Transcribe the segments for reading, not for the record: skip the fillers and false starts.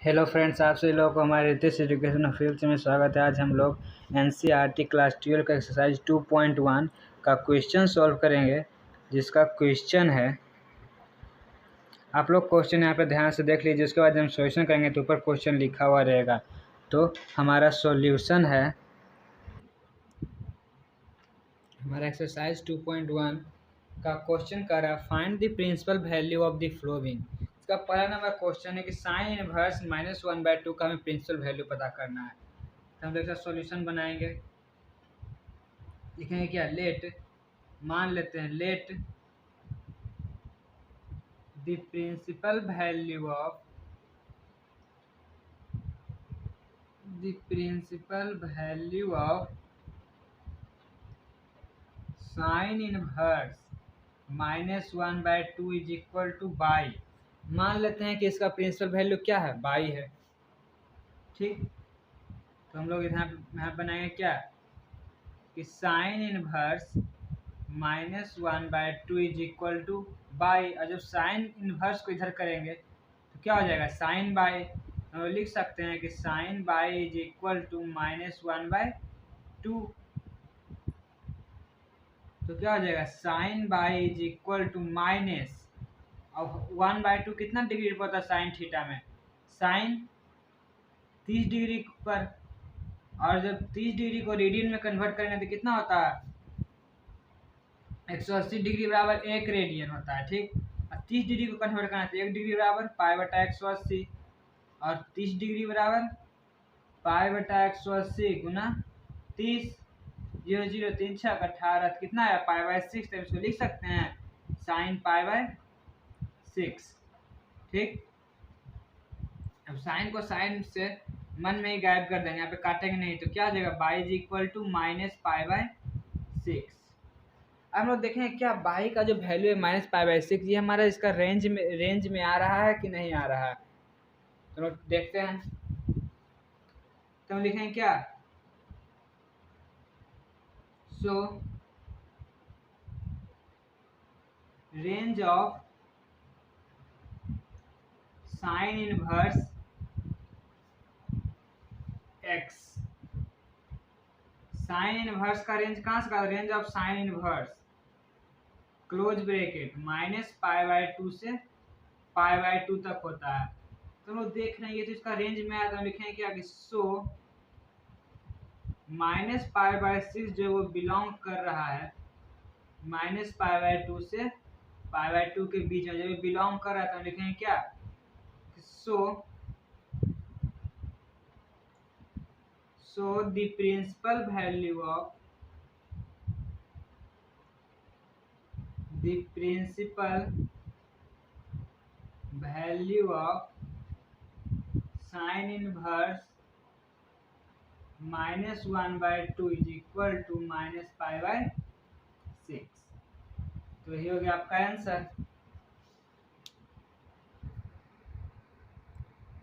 Hello friends, आप सभी लोगों को हमारे रितेश एजुकेशन फील्ड में स्वागत है। आज हम लोग एनसीईआरटी क्लास 12 का एक्सरसाइज 2.1 का क्वेश्चन सॉल्व करेंगे, जिसका क्वेश्चन है। आप लोग क्वेश्चन यहाँ पे ध्यान से देख लीजिए, उसके बाद हम सॉल्यूशन करेंगे तो ऊपर क्वेश्चन लिखा हुआ रहेगा। तो हमारा सॉल्यूशन है, हमारा एक्सरसाइज 2.1 का क्वेश्चन कर रहा है find the principal value of the following. इसका पहला नंबर क्वेश्चन है कि साइन इनवर्स -1/2 का हमें प्रिंसिपल वैल्यू पता करना है। तो हम देखते सॉल्यूशन बनाएंगे। लिखेंगे क्या, लेट, मान लेते हैं let the principal value of sine inverse -1/2 is equal to y. मान लेते हैं कि इसका प्रिंसिपल वैल्यू क्या है, बाई है। ठीक, तो हम लोग यहाँ बनाएंगे क्या कि sign inverse -1/2 is equal to by. और जब साइन इनवर्स को इधर करेंगे तो क्या हो जाएगा, साइन बाई। हम लोग लिख सकते हैं कि sine y is equal to -1/2। तो क्या हो जाएगा, sine y is equal to minus, अब 1/2 कितना डिग्री पर होता है साइन थीटा में, साइन 30 डिग्री पर। और जब 30 डिग्री को रेडियन में कन्वर्ट करेंगे तो कितना होता है, 180 डिग्री बराबर 1 रेडियन होता है। ठीक, और 30 डिग्री को कन्वर्ट करना है तो 1 डिग्री बराबर π/180, और 30 डिग्री बराबर π/180 गुना 30, 0 0 3 6 18, कितना है π/6। तो इसको लिख सकते हैं साइन π/6। ठीक, अब साइन को साइन से मन में ही गायब कर देंगे, यहाँ पे काटेंगे नहीं। तो क्या हो जाएगा, बाई इज इक्वल टू -π/6। अब हम लोग देखेंगे क्या बाई का जो वैल्यू है -π/6, ये हमारा इसका रेंज में आ रहा है कि नहीं आ रहा है। तो लोग देखते हैं। तो हम लिखेंगे क्या, so range of sine inverse x। Sine inverse का रेंज कहाँ से, range of sine inverse close bracket -π/2 से π/2 तक होता है। तो हम लोग देख रहे हैं ये तो इसका रेंज में आया। तो हम लिखेंगे क्या कि सो -π/6 जो वो बिलोंग कर रहा है -π/2 से π/2 के बीच में, जब ये बिलोंग कर रहा है तो हम लिखेंगे क्या, so the principal value of sine inverse -1/2 is equal to -π/6। तो ये हो गया आपका आंसर,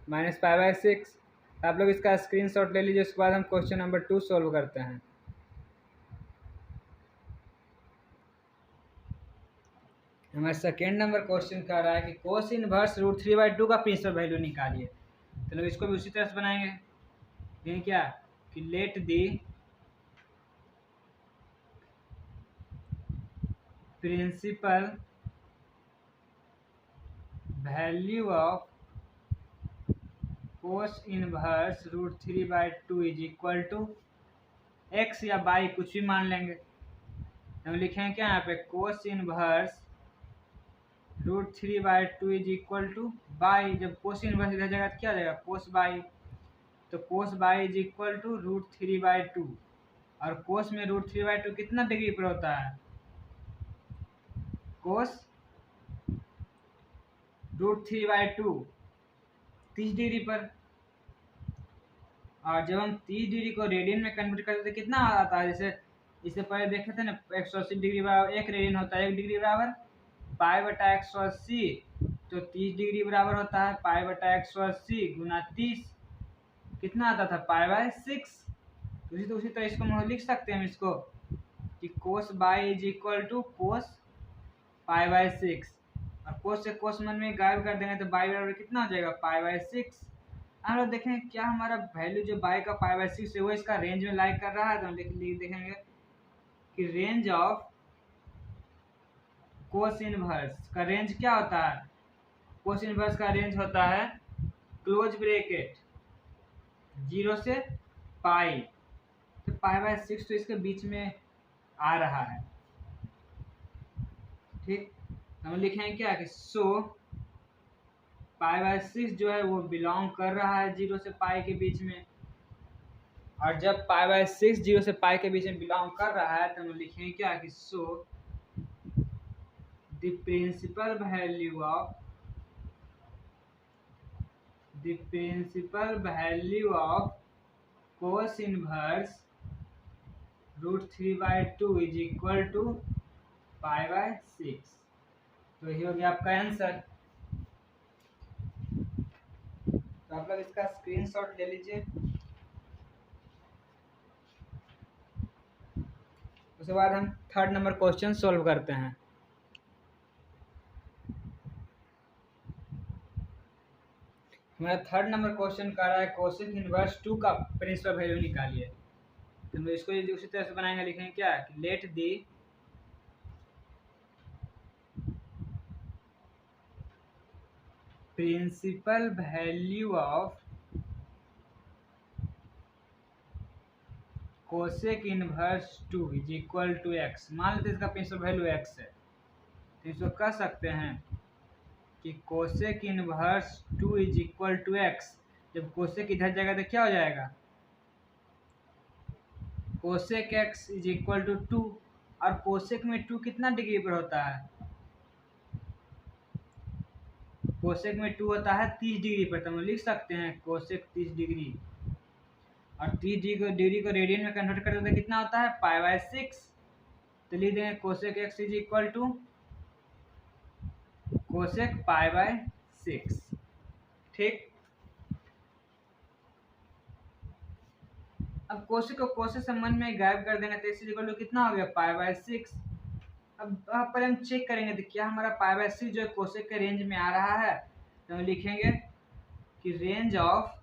-π/6। आप लोग इसका स्क्रीनशॉट ले लीजिए, उसके बाद हम क्वेश्चन नंबर 2 सॉल्व करते हैं। हमारा सेकेंड नंबर क्वेश्चन कह रहा है कि कोस इनवर्स √3/2 का प्रिंसिपल वैल्यू निकालिए। तो लोग इसको भी उसी तरह से बनाएंगे। ये क्या कि let the principal value of cos inverse √3/2 is equal to x या बाई, कुछ भी मान लेंगे। हम लिखेंगे क्या यहाँ पे, cos inverse √3/2 is equal to y. जब कोस इनवर्स इधर जाएगा तो क्या जाएगा, कोस बाई। तो cos by is equal to √3/2, और कोस में √3/2 कितना डिग्री पर होता है, कोस √3/2 30 डिग्री पर। और जब हम 30 डिग्री को रेडियन में कन्वर्ट करते तो कितना आता है, जैसे इससे पहले देखे थे ना, 180 डिग्री बराबर 1 रेडियन होता है, 1 डिग्री बराबर π/180। तो 30 डिग्री बराबर होता है π/180 गुना 30, कितना आता था π/6। उसी तरह इसको हम लिख सकते हैं इसको कि कोस बाई इज इक्वल टू कोस π/6, और कोस से कोस मन में गायब कर देंगे तो बाई बराबर कितना हो जाएगा, π/6। हम लोग देखेंगे क्या हमारा वैल्यू जो बाई का पाई बाई सिक्स है वो इसका रेंज में लाइक कर रहा है, तो हम देखेंगे कि रेंज ऑफ कोस इनवर्स का रेंज क्या होता है। कोस इनवर्स का रेंज होता है क्लोज ब्रेकेट 0 से पाई, तो पाई बाई सिक्स तो इसके बीच में आ रहा है। ठीक, हम लिखेंगे क्या कि सो पाई बाई सिक्स जो है वो बिलोंग कर रहा है 0 से पाई के बीच में, और जब पाई बाई सिक्स 0 से पाई के बीच में बिलोंग कर रहा है तो हम लिखेंगे क्या कि so the principal value of cos inverse √3/2 is equal to pi by six. तो ये हो गया आपका आंसर। तो आप लोग इसका स्क्रीनशॉट ले लीजिए। उसके बाद हम थर्ड नंबर क्वेश्चन सॉल्व करते हैं। हमारा थर्ड नंबर क्वेश्चन कह रहा है कोसेक इनवर्स 2 का प्रिंसिपल वैल्यू निकालिए। तो हम इसको उसी तरह से बनाएंगे, लिखेंगे क्या कि let the principal value of cosec inverse 2 is equal to x. मान लेते इसका प्रिंसिपल वैल्यू एक्स है, तो इसको कह सकते हैं कि cosec inverse 2 is equal to x. जब कोसेक इधर जाएगा तो क्या हो जाएगा, cosec x is equal to 2, और कोसेक में 2 कितना डिग्री पर होता है, कोसेक में 2 होता है 30 डिग्री पर। तो हम लिख सकते हैं कोसेक 30 डिग्री, और 30 डिग्री को रेडियन में कन्वर्ट करते तो कितना होता है पाई बाई सिक्स। तो लिख देंगे cosec x is equal to cosec pi by six. ठीक, अब कोसेक को कोसेक संबंध में गायब कर देंगे तो एक्स इज इक्वल टू कितना हो गया पाई बाई सिक्स। अब पहले हम चेक करेंगे तो क्या हमारा पाई बाई सिक्स जो है कोसेक के रेंज में आ रहा है। तो हम लिखेंगे कि रेंज ऑफ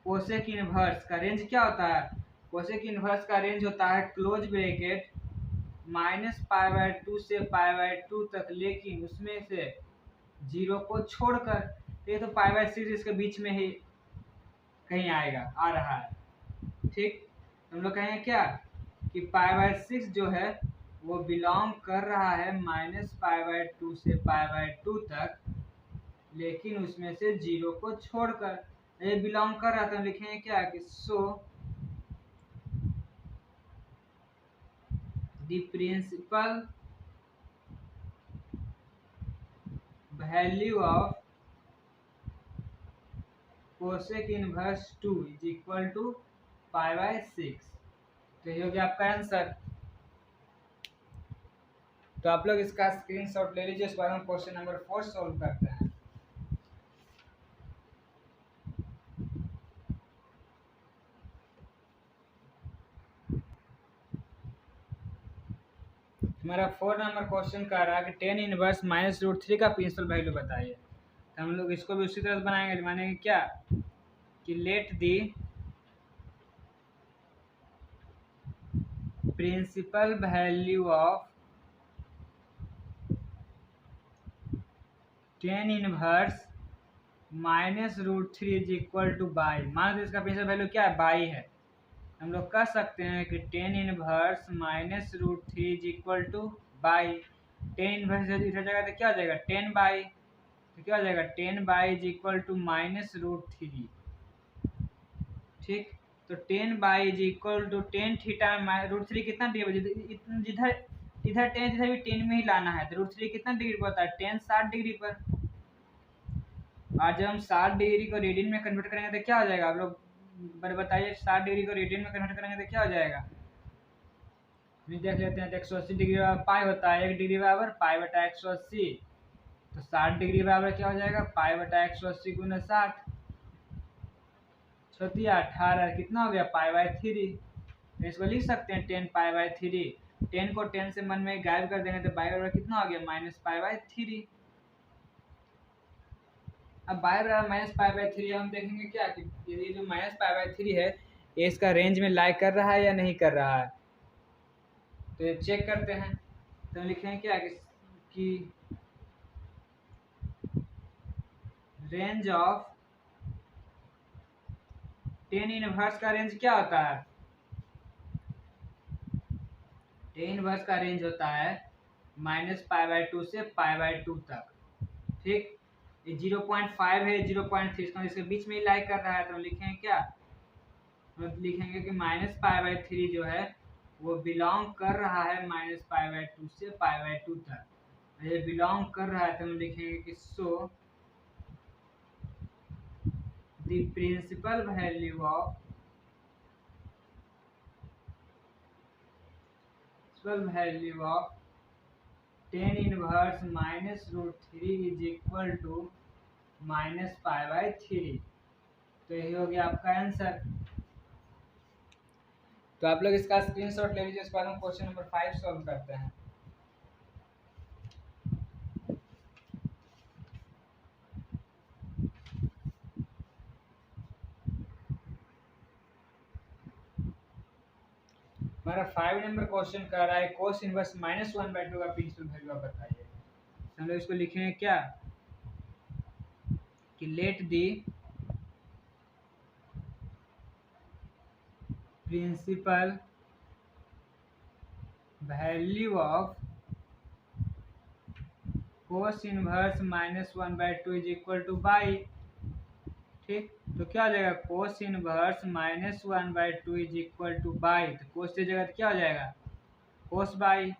कोसेक इनवर्स का रेंज क्या होता है, कोसेक इनवर्स का रेंज होता है क्लोज ब्रैकेट -π/2 से π/2 तक, लेकिन उसमें से 0 को छोड़कर। ये तो π/6 इसके बीच में ही कहीं आएगा, आ रहा है। ठीक, हम लोग कहेंगे क्या कि π/6 जो है वो बिलोंग कर रहा है -π/2 से π/2 तक, लेकिन उसमें से 0 को छोड़कर। ये बिलोंग कर रहा था, हम लिखेंगे क्या कि so the principal value of cosec inverse 2 is equal to π/6। तो ये हो गया आपका आंसर। तो आप लोग इसका स्क्रीनशॉट ले लीजिए। इस बार हम क्वेश्चन नंबर 4 सॉल्व करते हैं। हमारा 4 नंबर क्वेश्चन कह रहा है कि टेन इनवर्स -√3 का प्रिंसिपल वैल्यू बताइए। तो हम लोग इसको भी उसी तरह बनाएंगे, मानेंगे क्या कि let the principal value of tan inverse -√3 is equal to y. मान लो इसका प्रिंसिपल वैल्यू क्या है, बाई है। हम लोग कह सकते हैं कि tan inverse -√3 is equal to by. Tan inverse इधर जगह तो क्या हो जाएगा 10 बाई, तो क्या हो जाएगा 10 बाई इज इक्वल टू -√3। ठीक, तो 10 y is equal to 10 theta √3 कितना डिग्री, जिधर इधर 10 जिधर भी 10 में ही लाना है, तो √3 कितना डिग्री पर होता है 10 60 डिग्री पर। और जब हम 60 डिग्री को रेडियन में कन्वर्ट करेंगे तो क्या हो जाएगा, आप लोग बताइए 60 डिग्री को रेडियन में कन्वर्ट करेंगे तो क्या हो जाएगा। देख लेते हैं, तो 180 डिग्री बराबर पाई होता है, 1 डिग्री बराबर π/180। तो 60 डिग्री बराबर क्या हो जाएगा π/180 गुना 60, 18 कितना हो गया π/3। तो इसको लिख सकते हैं 10 π/3। 10 को 10 से मन में गायब कर देंगे तो पाई बराबर कितना हो गया -π/3। अब बाय बराबर माइनस पाई बाई थ्री, हम देखेंगे क्या कि यदि जो माइनस पाई बाई थ्री है ये इसका रेंज में लाई कर रहा है या नहीं कर रहा है, तो ये चेक करते हैं। तो लिखेंगे क्या कि रेंज ऑफ टेन इनवर्स का रेंज क्या होता है, टेन इनवर्स का रेंज होता है माइनस पाई बाई टू से पाई बाई टू तक। ठीक, ये 0.5 है, 0.3, इसके बीच में ही लाई कर रहा है, तो लिखेंगे क्या, तो लिखेंगे कि माइनस पाई बाई थ्री जो है वो बिलोंग कर रहा है माइनस पाई बाई टू से पाई बाई टू तक। ये बिलोंग कर रहा है तो हम लिखेंगे कि so the principal value of tan inverse minus root three is equal to minus pi by three. तो यही हो गया आपका आंसर। तो आप लोग इसका स्क्रीनशॉट ले लीजिए, इसके बाद हम क्वेश्चन नंबर 5 सॉल्व करते हैं। हमारा 5 नंबर क्वेश्चन कर रहा है cos inverse minus one by two का प्रिंसिपल वैल्यू आप बताइए। हम लोग इसको लिखेंगे क्या कि let the principal value of cos inverse minus one by two is equal to y. ठीक, तो क्या हो जाएगा, cos inverse minus one by two is equal to y, तो कोस की जगह क्या हो जाएगा कोस बाई,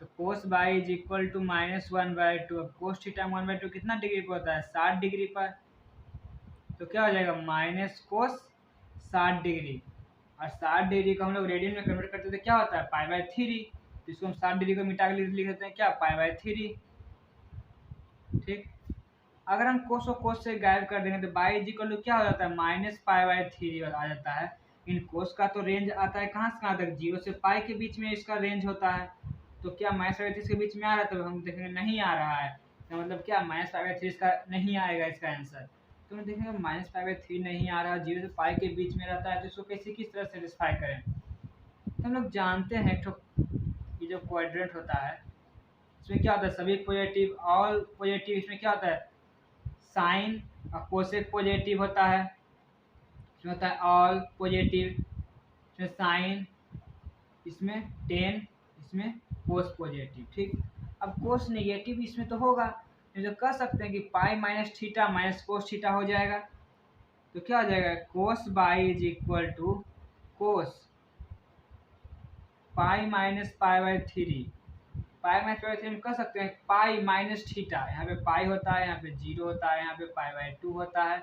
तो cos by is equal to minus one by two. अब cos theta one by two कितना डिग्री पर होता है, 60 डिग्री पर, तो क्या हो जाएगा माइनस कोस 60 डिग्री, और 60 डिग्री को हम लोग रेडियन में कन्वर्ट करते थे क्या होता है पाई बाई थ्री, तो इसको हम 60 डिग्री को मिटा के लिख देते हैं क्या पाई बाई थ्री। ठीक, अगर हम कोस और कोस से गायब कर देंगे तो बाई इज इक्वल टू क्या हो जाता है माइनस पाई बाई थ्री आ जाता है। इन कोस का तो रेंज आता है कहाँ से कहाँ तक, जीरो से पाई के बीच में इसका रेंज होता है, तो क्या माइनस पाई थ्री के बीच में आ रहा है, तो हम देखेंगे नहीं आ रहा है, तो मतलब क्या माइनस पाई बाई थ्री इसका नहीं आएगा इसका आंसर। तो हम देखेंगे माइनस पाई बाई थ्री नहीं आ रहा, जीरो से पाई के बीच में रहता है, तो इसको कैसे किस तरह सेटिस्फाई करें। तो हम लोग जानते हैं ये जो क्वाड्रेंट होता है इसमें क्या होता है सभी पॉजिटिव, ऑल पॉजिटिव, इसमें क्या होता है साइन और कोसेक पॉजिटिव होता है, इसमें होता है ऑल पॉजिटिव, इसमें साइन, इसमें टेन, इसमें कोस पॉजिटिव। ठीक, अब कोस नेगेटिव इसमें तो होगा, तो कह सकते हैं कि pi minus theta minus cos theta हो जाएगा, तो क्या हो जाएगा cos by is equal to cos pi minus pi by three. Pi minus pi by three हम कह सकते हैं पाई माइनस थीटा, यहाँ पे पाई होता है, यहाँ पे जीरो होता है, यहाँ पे पाई बाई टू होता है,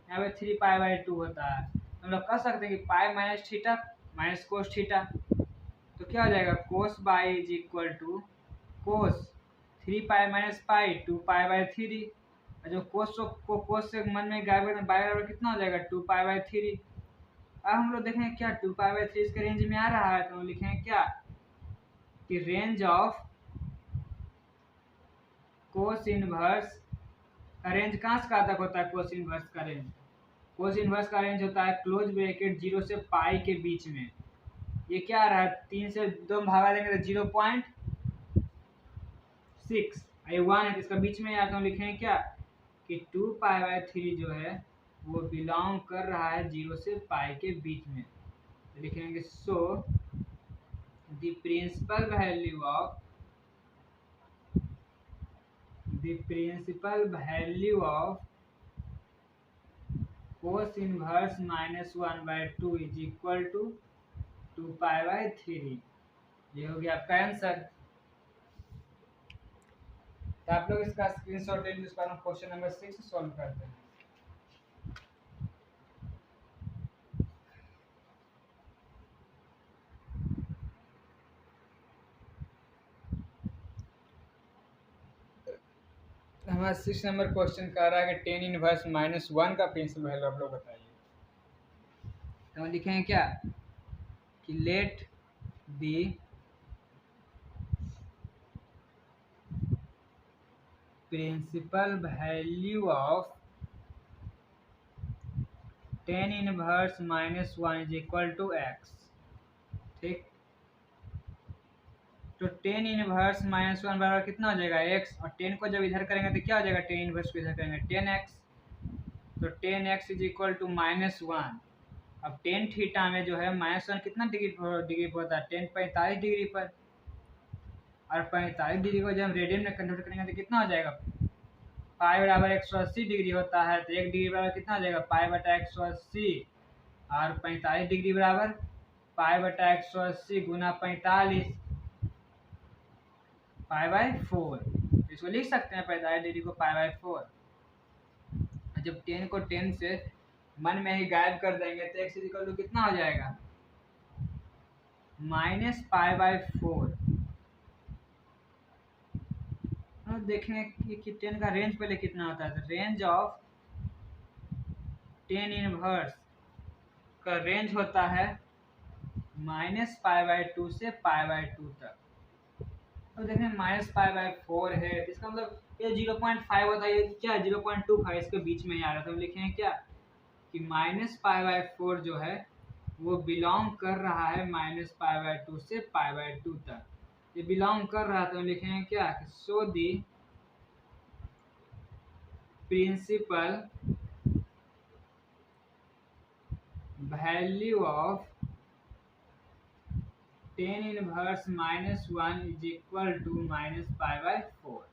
यहाँ पे थ्री पाई बाई टू होता है, हम लोग कह सकते हैं कि pi minus theta minus cos theta, तो क्या हो जाएगा cos by is equal to cos three pi minus pi two pi by three, और जो कोस को कोस से मन में गायब करते बाई बराबर कितना हो जाएगा टू पाई बाई थ्री। अब हम लोग देखेंगे क्या टू पाई बाई थ्री इसके रेंज में आ रहा है, तो हम लिखेंगे क्या कि रेंज ऑफ कोस इनवर्स का रेंज कहाँ से कहाँ तक होता है, कोस इनवर्स का रेंज, कोस इनवर्स का रेंज होता है क्लोज ब्रैकेट जीरो से पाई के बीच में। ये क्या आ रहा है, तीन से दो भागा देंगे तो 0.6, ये वन है तो इसका बीच में आता हूँ, लिखेंगे क्या कि टू पाई बाई थ्री जो है वो बिलोंग कर रहा है जीरो से पाई के बीच में, तो लिखेंगे so the principal value of cos inverse minus one by two is equal to two pi by three. ये हो गया आपका आंसर। तो आप लोग इसका स्क्रीनशॉट ले लीजिए, उसका हम क्वेश्चन नंबर 6 सॉल्व करते हैं। हमारा 6 नंबर क्वेश्चन कह रहा है कि टेन इनवर्स माइनस वन का प्रिंसिपल वैल्यू आप लोग बताइए। तो हम लिखेंगे क्या कि let the principal value of tan inverse -1 is equal to x. ठीक, तो टेन इनवर्स -1 बराबर कितना हो जाएगा एक्स, और 10 को जब इधर करेंगे तो क्या हो जाएगा, टेन इनवर्स को इधर करेंगे 10x, तो 10x इज इक्वल टू -1। अब टेन थीटा में जो है -1 कितना डिग्री पर होता है, 10 45 डिग्री पर, और 45 डिग्री को जब हम रेडियन में कन्वर्ट करेंगे तो कितना हो जाएगा, पाई बराबर 180 डिग्री होता है, तो 1 डिग्री बराबर कितना हो जाएगा, पाई बटा 180, और 45 डिग्री बराबर पाई बटा 180 गुना 45 पाई बाय 4। इसको लिख सकते हैं 45 डिग्री को पाई बाय 4। जब 10 को 10 से मन में ही गायब कर देंगे तो x इक्वल टू कितना हो जाएगा, -पाई/4। देखेंगे कि 10 का रेंज पहले कितना होता है, रेंज ऑफ 10 इनवर्स का रेंज होता है -पाई/2 से पाई/2 तक। तो देखें -पाई/4 है, इसका मतलब ये 0.5 होता है, ये क्या 0.25 इसके बीच में ही आ रहा था। तो हम लिखेंगे क्या कि -पाई/4 जो है वो बिलोंग कर रहा है -पाई/2 से पाई/2 तक। ये बिलोंग कर रहा है तो हम लिखेंगे क्या कि so the principal value of 10 inverse -1 is equal to -पाई/4।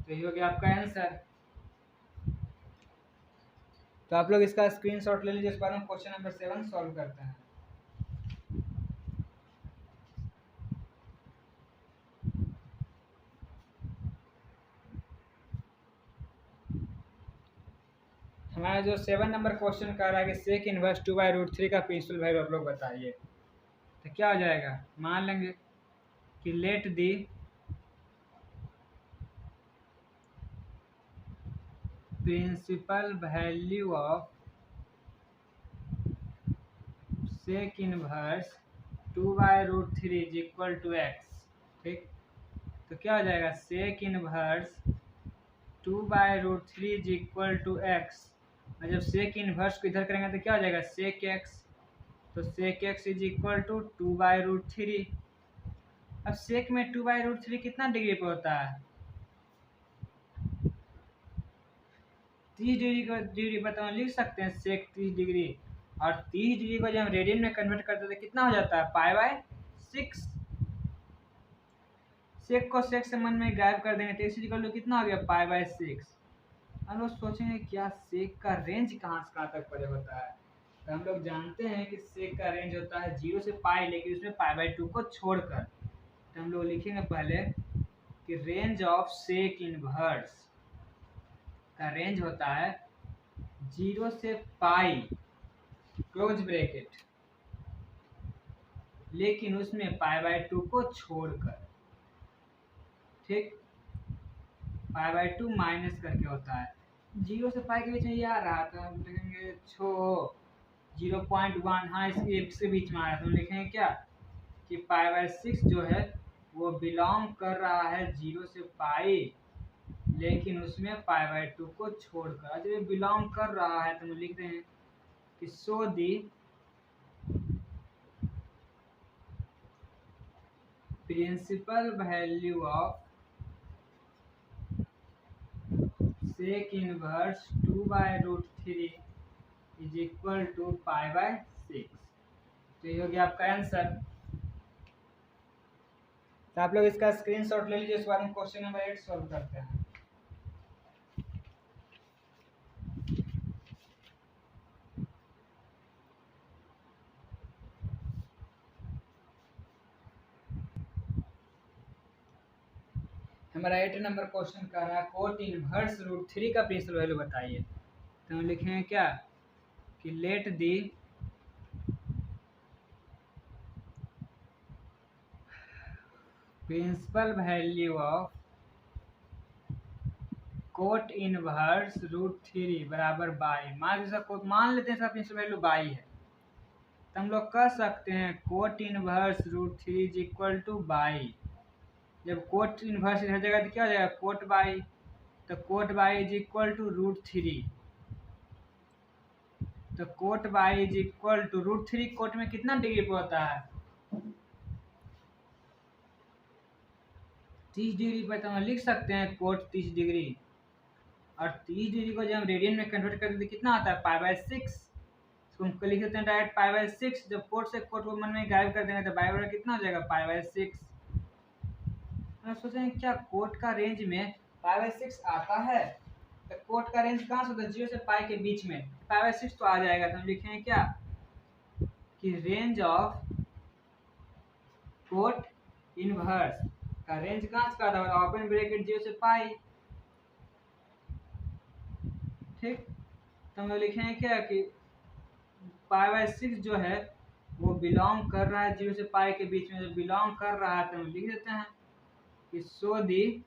तो ये हो गया आपका आंसर। तो आप लोग इसका स्क्रीनशॉट ले लीजिए, इस बार हम क्वेश्चन नंबर 7 सॉल्व करते हैं। हमारा जो 7 नंबर क्वेश्चन कह रहा है कि सेक इनवर्स 2/√3 का प्रिंसिपल वैल्यू आप लोग बताइए, तो क्या हो जाएगा, मान लेंगे कि let the principal value of sec inverse 2/√3 is equal to x. ठीक, तो क्या हो जाएगा, sec inverse 2/√3 is equal to x. जब सेक इनवर्स को इधर करेंगे तो क्या हो जाएगा, सेक एक्स, तो sec x is equal to 2/√3। अब सेक में 2/√3 कितना डिग्री पर होता है, 30 डिग्री को डिग्री पर, तो हम लिख सकते हैं सेक 30 डिग्री, और 30 डिग्री को जब हम रेडियन में कन्वर्ट करते हैं तो कितना हो जाता है, पाई/6। सेक को सेक से मन में गायब कर देंगे तो इस इक्वल टू कितना हो गया, पाई/6। हम लोग सोचेंगे क्या सेक का रेंज कहाँ से कहाँ तक पड़े होता है, तो हम लोग जानते हैं कि सेक का रेंज होता है 0 से पाई, लेकिन उसमें पाई/2 को छोड़कर। तो हम लोग लिखेंगे पहले कि रेंज ऑफ सेक इनवर्स का रेंज होता है 0 से पाई क्लोज ब्रैकेट, लेकिन उसमें पाई/2 को छोड़कर। ठीक, पाई/2 माइनस करके होता है, 0 से पाई के बीच में ये आ रहा था, हम लिखेंगे 0.1, हाँ इसके बीच में आ रहा था, हम लिखेंगे क्या कि पाई/6 जो है वो बिलोंग कर रहा है 0 से पाई, लेकिन उसमें पाई/2 को छोड़कर। जब ये बिलोंग कर रहा है तो हम लिख रहे हैं कि so the principal value of sec inverse 2/√3 is equal to पाई/6। तो ये हो गया आपका आंसर। तो आप लोग इसका स्क्रीनशॉट ले लीजिए, इस बार हम क्वेश्चन नंबर 8 सॉल्व करते हैं। हमारा 8 नंबर क्वेश्चन कह रहा है कोट इनवर्स √3 का प्रिंसिपल वैल्यू बताइए। तो हम लिखेंगे क्या कि let the principal value of cot inverse √3 बराबर बाई। मान लेते हैं इसका प्रिंसिपल वैल्यू बाई है, तो हम लोग कह सकते हैं cot inverse √3 is equal to y. जब कोट इनवर्स इधर जगह तो क्या हो जाएगा, कोट बाई, तो cot y is equal to √3। तो cot y is equal to √3 cot में कितना डिग्री पे होता है 30 डिग्री पे, तो हम लिख सकते हैं कोट 30 डिग्री। और 30 डिग्री को जब हम रेडियन में कन्वर्ट करते तो कितना आता है π/6। तो हमको लिख देते हैं डायरेक्ट π/6। जब कोट से कोट को मन में गायब कर देंगे तो बाई बराबर कितना हो जाएगा π/6। हम सोचेंगे क्या कोट का रेंज में π/6 आता है, तो कोट का रेंज कहाँ से होता है 0 से पाई के बीच में, π/6 तो आ जाएगा। तो हम लिखेंगे क्या कि रेंज ऑफ कोट इनवर्स का रेंज कहाँ से आता है ओपन ब्रैकेट 0 से पाई। ठीक, तो हम लिखेंगे क्या कि π/6 जो है वो बिलोंग कर रहा है 0 से पाई के बीच में। जो बिलोंग कर रहा है तो हम लिख देते हैं कि so the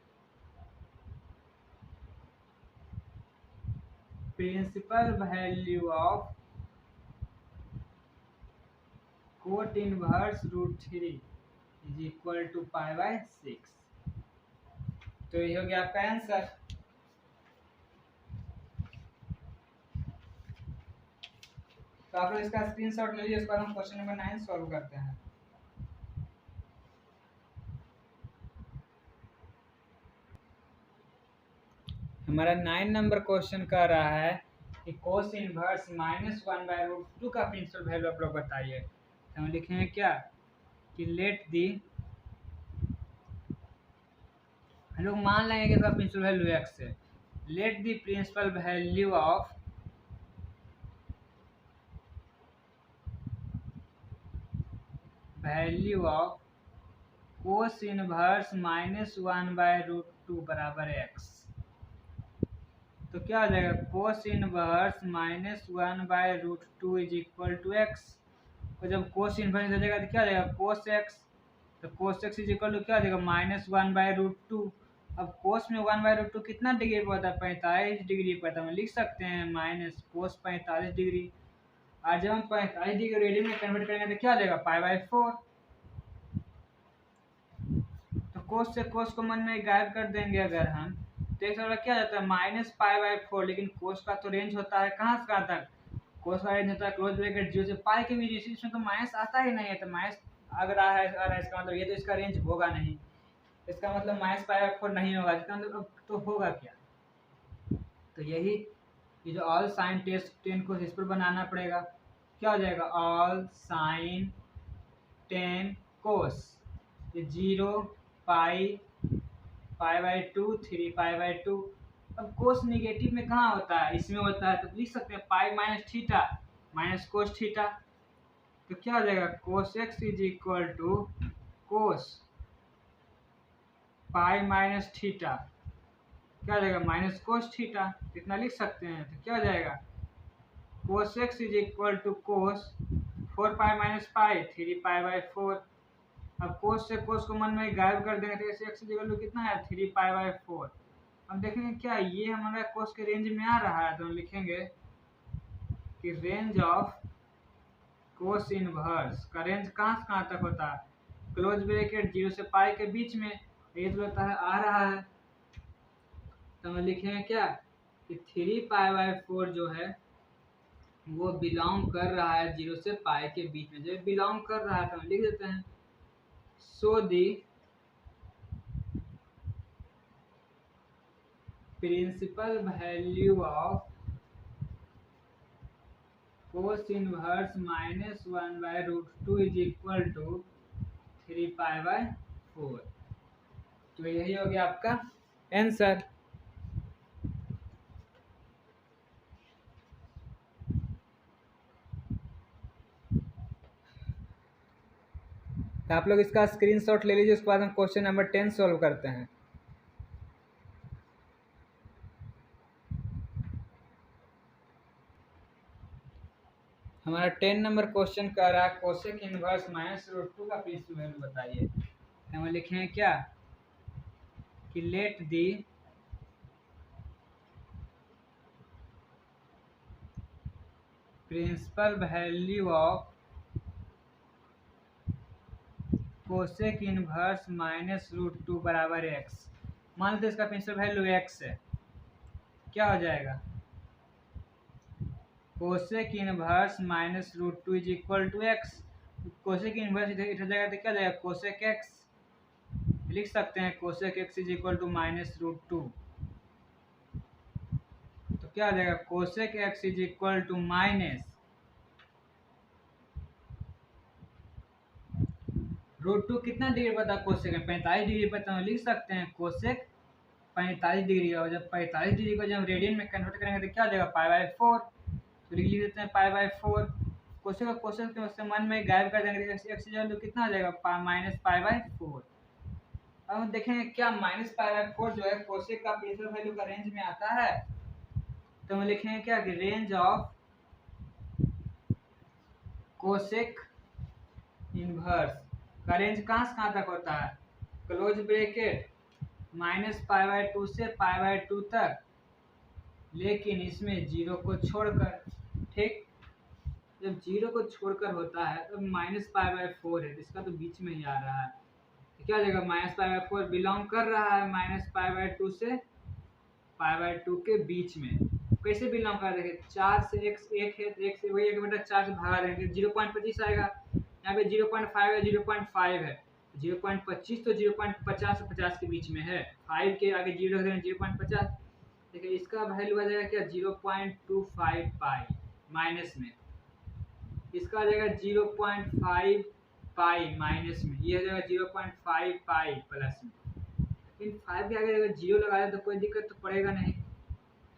principal value of cot inverse √3 is equal to π/6। तो ये हो गया आपका आंसर। तो आप लोग इसका स्क्रीनशॉट ले लीजिए, उसके बाद हम क्वेश्चन नंबर 9 सॉल्व करते हैं। हमारा 9 नंबर क्वेश्चन कह रहा है कि कोस इनवर्स -1/√2 का प्रिंसिपल वैल्यू आप लोग बताइए। तो हम लिखेंगे क्या कि लेट दी, हम लोग मान लेंगे कि इसका प्रिंसिपल वैल्यू x है। Let the principal value of cos inverse -1/√2 बराबर x। तो क्या हो जाएगा cos inverse -1/√2 is equal to x। तो जब कोस इनवर्स हो जाएगा तो क्या हो जाएगा कोस x। तो कोस x इज इक्वल टू क्या हो जाएगा -1/√2। अब कोस में 1/√2 कितना डिग्री पे होता है 45 डिग्री पे, तो हम लिख सकते हैं माइनस कोस 45 डिग्री। और जब हम 45 डिग्री रेडियन में कन्वर्ट करेंगे तो क्या हो जाएगा π/4। तो कोस से कोस को मन में गायब कर देंगे अगर हम, तो एक तरह क्या जाता है -π/4। लेकिन कोस का तो रेंज होता है कहाँ से कहाँ तक, कोस का रेंज होता है क्लोज ब्रैकेट 0 से पाई के बीच। इसमें तो माइनस आता ही नहीं है, तो माइनस अगर आ रहा है इसका मतलब ये तो इसका रेंज होगा नहीं, इसका मतलब -π/4 नहीं होगा। इसका मतलब अब तो होगा क्या, तो यही ये जो ऑल साइन टेस्ट 10 को इस पर बनाना पड़ेगा। क्या हो जाएगा ऑल साइन 10 कोस 0 पाई π/2 3 π/2। अब कोस निगेटिव में कहाँ होता है, इसमें होता है, तो लिख सकते हैं pi minus theta minus cos theta. तो क्या हो जाएगा cos x is equal to cos pi minus theta, क्या हो जाएगा माइनस कोस थीटा, इतना लिख सकते हैं। तो क्या हो जाएगा cos x is equal to cos 4 pi minus pi 3 π/4। अब कोस से कोस को मन में गायब कर देंगे तो x इज इक्वल टू कितना है 3 π/4। अब देखेंगे क्या ये हमारा कोस के रेंज में आ रहा है, तो हम लिखेंगे कि रेंज ऑफ कोस इनवर्स का रेंज कहाँ से कहाँ तक होता है क्लोज ब्रैकेट 0 से पाई के बीच में। ये तो होता है आ रहा है, तो हम लिखेंगे क्या कि 3 π/4 जो है वो बिलोंग कर रहा है 0 से पाई के बीच में। जब बिलोंग कर रहा है तो हम लिख देते हैं so the principal value of cos inverse -1/√2 is equal to 3 π/4। तो यही हो गया आपका आंसर। तो आप लोग इसका स्क्रीनशॉट ले लीजिए, उसके बाद हम क्वेश्चन नंबर 10 सॉल्व करते हैं। हमारा 10 नंबर क्वेश्चन कह रहा है कोसेक इनवर्स -√2 का प्रिंसिपल वैल्यू बताइए। हम लिखें क्या कि let the principal value of cosec inverse -√2 बराबर x। मान लेते इसका प्रिंसिपल वैल्यू x है, क्या हो जाएगा cosec inverse minus root two is equal to x. Cosec inverse इधर जाएगा तो क्या जाएगा, कोसेक एक्स लिख सकते हैं, cosec x is equal to minus root two. तो क्या आ जाएगा, cosec x is equal to minus root two कितना डिग्री पता कोसेक में, 45 डिग्री पता है, लिख सकते हैं कोसेक 45 डिग्री। और जब 45 डिग्री को जब रेडियन में कन्वर्ट करेंगे तो क्या हो जाएगा, पाई बाय 4। तो लिख देते हैं पाई बाय 4। कोसेक का कोसेक के उससे मन में गायब कर देंगे, एक्स इक्वल कितना आ जाएगा, माइनस पाई बाय 4। अब हम देखेंगे क्या माइनस पाई बाय 4 जो है कोसेक का प्रिंसिपल वैल्यू का रेंज में आता है। तो हम लिखेंगे क्या कि रेंज ऑफ कोसेक इनवर्स का रेंज कहाँ से कहाँ तक होता है, close bracket minus pi bye 2 से पाई बाय 2 तक, लेकिन इसमें जीरो को छोड़कर। ठीक, जब जीरो को छोड़कर होता है तो माइनस पाई बाय 4 है, इसका तो बीच में ही आ रहा है। तो क्या हो जाएगा, माइनस पाई बाय 4 बिलोंग कर रहा है माइनस पाई बाय 2 से पाई बाय 2 के बीच में। कैसे बिलोंग कर देंगे, 4 से x 1 है तो x वही 1/4 से भगा देंगे, 0.25 आएगा। यहाँ पे 0.5 है, 0.5 है, 0.25 तो 0.50 से 50 के बीच में है, 5 के आगे 0 रख देंगे 0.50। देखिए इसका वैल्यू आ जाएगा क्या, 0.25 पाई माइनस में, इसका आ जाएगा 0.5 पाई माइनस में, ये हो जाएगा 0.5 पाई प्लस में। लेकिन 5 के आगे अगर 0 लगा दें तो कोई दिक्कत तो पड़ेगा नहीं,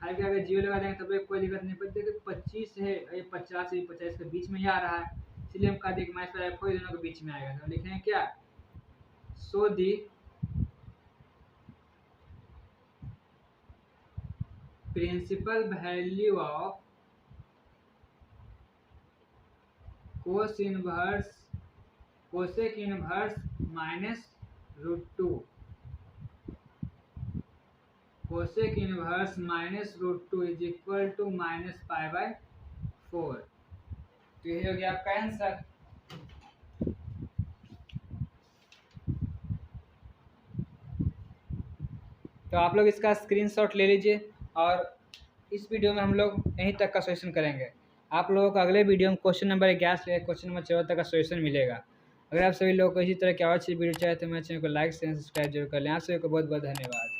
5 के आगे 0 लगा देंगे तब कोई दिक्कत नहीं पड़ती। देखिए 25 है, ये 50 से 50 के बीच में ही आ रहा है, इसलिए हम कहते हैं कि माइनस पाई बाय 4 दोनों के बीच में आएगा। तो लिखेंगे क्या, so the principal value of cos inverse cosec inverse minus root two, cosec inverse minus root two is equal to minus pi by 4। तो ये हो गया आपका आंसर। तो आप लोग इसका स्क्रीनशॉट ले लीजिए और इस वीडियो में हम लोग यहीं तक का सॉल्यूशन करेंगे। आप लोगों को अगले वीडियो में क्वेश्चन नंबर 11 से क्वेश्चन नंबर 14 तक का सॉल्यूशन मिलेगा। अगर आप सभी लोगों को इसी तरह की और अच्छी वीडियो चाहे तो मेरे चैनल को लाइक शेयर सब्सक्राइब जरूर कर लें। आप सभी को बहुत बहुत धन्यवाद।